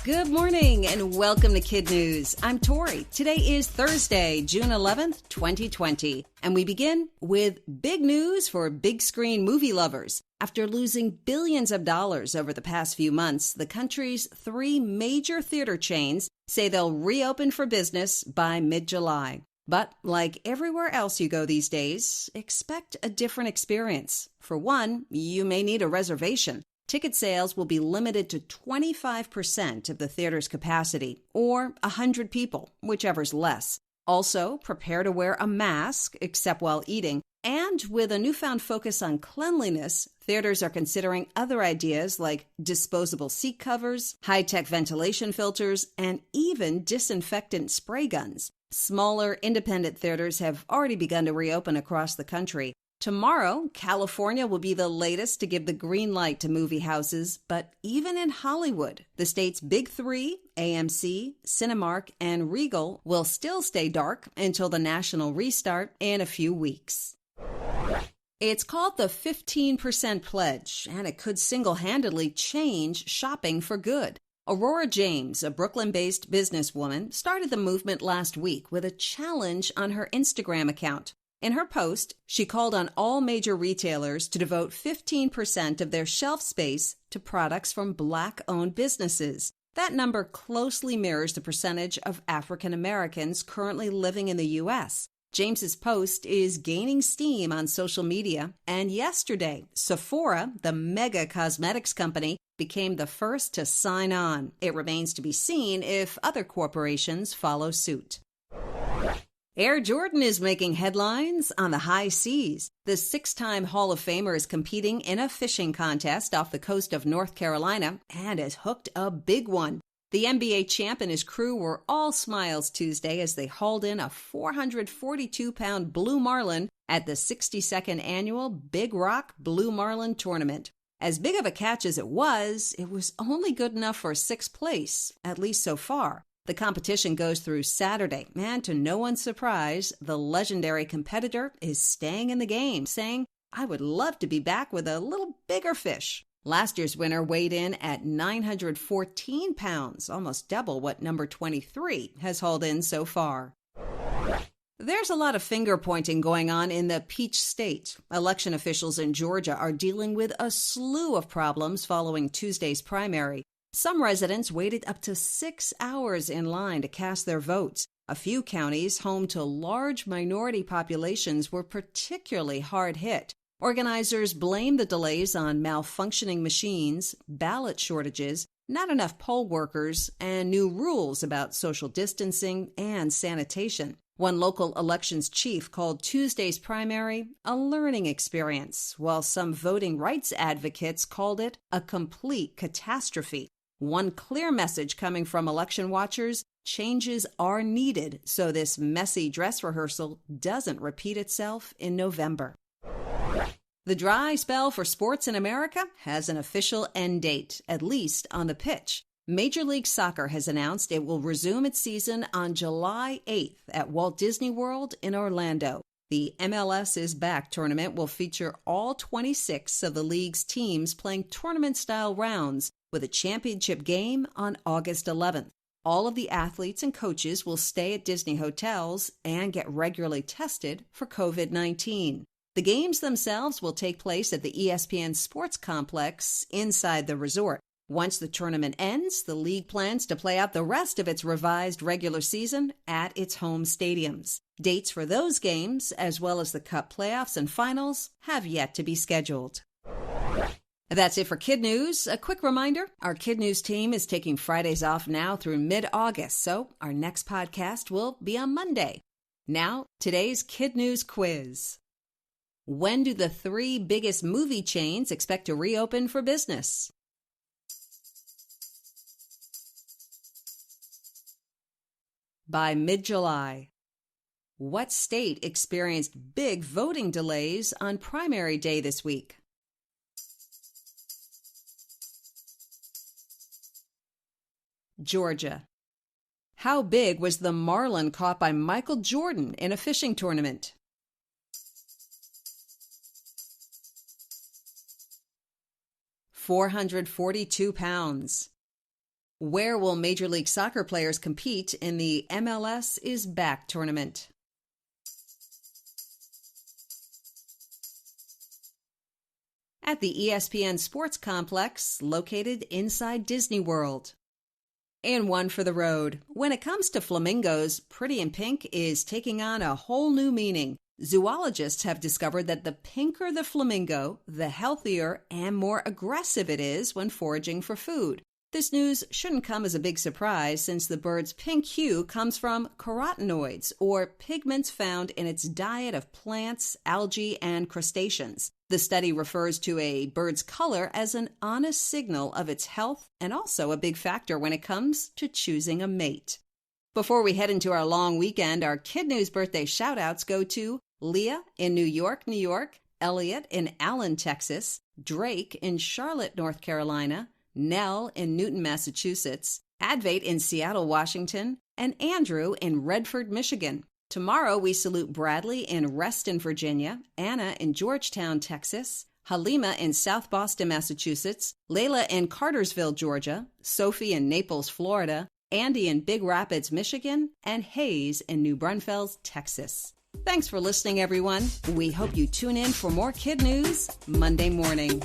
Good morning and welcome to KidNuz. I'm Tori. Today is Thursday, June 11th, 2020. And we begin with big news for big screen movie lovers. After losing billions of dollars over the past few months, the country's three major theater chains say they'll reopen for business by mid-July. But like everywhere else you go these days, expect a different experience. For one, you may need a reservation. Ticket sales will be limited to 25% of the theater's capacity, or 100 people, whichever's less. Also, prepare to wear a mask, except while eating. And with a newfound focus on cleanliness, theaters are considering other ideas like disposable seat covers, high-tech ventilation filters, and even disinfectant spray guns. Smaller, independent theaters have already begun to reopen across the country. Tomorrow, California will be the latest to give the green light to movie houses, but even in Hollywood, the state's big three, AMC, Cinemark, and Regal, will still stay dark until the national restart in a few weeks. It's called the 15% Pledge, and it could single-handedly change shopping for good. Aurora James, a Brooklyn-based businesswoman, started the movement last week with a challenge on her Instagram account. In her post, she called on all major retailers to devote 15% of their shelf space to products from Black-owned businesses. That number closely mirrors the percentage of African Americans currently living in the U.S. James's post is gaining steam on social media, and yesterday, Sephora, the mega cosmetics company, became the first to sign on. It remains to be seen if other corporations follow suit. Air Jordan is making headlines on the high seas. The six-time Hall of Famer is competing in a fishing contest off the coast of North Carolina and has hooked a big one. The NBA champ and his crew were all smiles Tuesday as they hauled in a 442-pound blue marlin at the 62nd annual Big Rock Blue Marlin Tournament. As big of a catch as it was only good enough for sixth place, at least so far. The competition goes through Saturday, and to no one's surprise, the legendary competitor is staying in the game, saying, "I would love to be back with a little bigger fish." Last year's winner weighed in at 914 pounds, almost double what number 23 has hauled in so far. There's a lot of finger-pointing going on in the Peach State. Election officials in Georgia are dealing with a slew of problems following Tuesday's primary. Some residents waited up to 6 hours in line to cast their votes. A few counties home to large minority populations were particularly hard hit. Organizers blame the delays on malfunctioning machines, ballot shortages, not enough poll workers, and new rules about social distancing and sanitation. One local elections chief called Tuesday's primary a learning experience, while some voting rights advocates called it a complete catastrophe. One clear message coming from election watchers: changes are needed so this messy dress rehearsal doesn't repeat itself in November. The dry spell for sports in America has an official end date, at least on the pitch. Major League Soccer has announced it will resume its season on July 8th at Walt Disney World in Orlando. The MLS is Back tournament will feature all 26 of the league's teams playing tournament-style rounds, with a championship game on August 11th. All of the athletes and coaches will stay at Disney hotels and get regularly tested for COVID-19. The games themselves will take place at the ESPN Sports Complex inside the resort. Once the tournament ends, the league plans to play out the rest of its revised regular season at its home stadiums. Dates for those games, as well as the Cup playoffs and finals, have yet to be scheduled. That's it for KidNuz. A quick reminder, our KidNuz team is taking Fridays off now through mid-August, so our next podcast will be on Monday. Now, today's KidNuz quiz. When do the three biggest movie chains expect to reopen for business? By mid-July. What state experienced big voting delays on primary day this week? Georgia. How big was the marlin caught by Michael Jordan in a fishing tournament? £442. Where will Major League Soccer players compete in the MLS is Back tournament? At the ESPN Sports Complex, located inside Disney World. And one for the road. When it comes to flamingos, pretty in pink is taking on a whole new meaning. Zoologists have discovered that the pinker the flamingo, the healthier and more aggressive it is when foraging for food. This news shouldn't come as a big surprise since the bird's pink hue comes from carotenoids, or pigments found in its diet of plants, algae, and crustaceans. The study refers to a bird's color as an honest signal of its health and also a big factor when it comes to choosing a mate. Before we head into our long weekend, our KidNuz birthday shout-outs go to Leah in New York, New York, Elliot in Allen, Texas, Drake in Charlotte, North Carolina, Nell in Newton, Massachusetts, Advait in Seattle, Washington, and Andrew in Redford, Michigan. Tomorrow we salute Bradley in Reston, Virginia, Anna in Georgetown, Texas, Halima in South Boston, Massachusetts, Layla in Cartersville, Georgia, Sophie in Naples, Florida, Andy in Big Rapids, Michigan, and Hayes in New Braunfels, Texas. Thanks for listening, everyone. We hope you tune in for more KidNuz Monday morning.